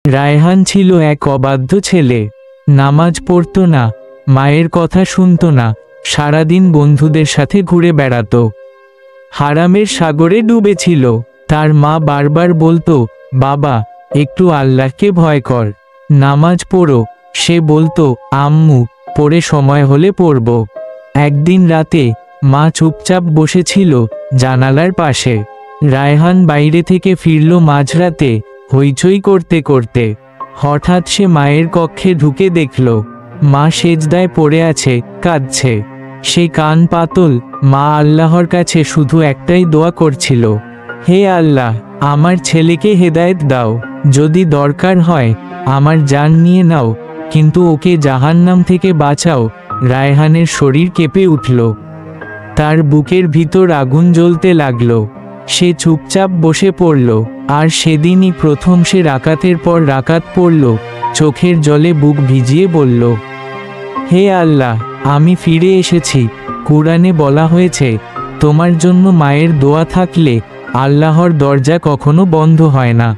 রায়হান ছিল এক অবাধ্য ছেলে। নামাজ পড়ত না, মায়ের কথা শুনত না, সারাদিন বন্ধুদের সাথে ঘুরে বেড়াত। হারামের সাগরে ডুবেছিল। তার মা বারবার বলতো, বাবা একটু আল্লাহকে ভয় কর, নামাজ পড়ো। সে বলতো, আম্মু পড়ে সময় হলে পড়ব। একদিন রাতে মা চুপচাপ বসেছিল জানালার পাশে। রায়হান বাইরে থেকে ফিরল মাঝরাতে, হইচই করতে করতে। হঠাৎ সে মায়ের কক্ষে ঢুকে দেখল মা সেজদায় পড়ে আছে, কাঁদছে। সে কান পাতল, মা আল্লাহর কাছে শুধু একটাই দোয়া করছিল, হে আল্লাহ, আমার ছেলেকে হেদায়েত দাও, যদি দরকার হয় আমার জান নিয়ে নাও, কিন্তু ওকে জাহান্নাম থেকে বাঁচাও। রায়হানের শরীর কেঁপে উঠল, তার বুকের ভিতর আগুন জ্বলতে লাগলো। সে চুপচাপ বসে পড়ল, আর সেদিনই প্রথম সে রাকাতের পর রাকাত পড়ল, চোখের জলে বুক ভিজিয়ে বলল, হে আল্লাহ, আমি ফিরে এসেছি। কুরআনে বলা হয়েছে, তোমার জন্য মায়ের দোয়া থাকলে আল্লাহর দরজা কখনো বন্ধ হয় না।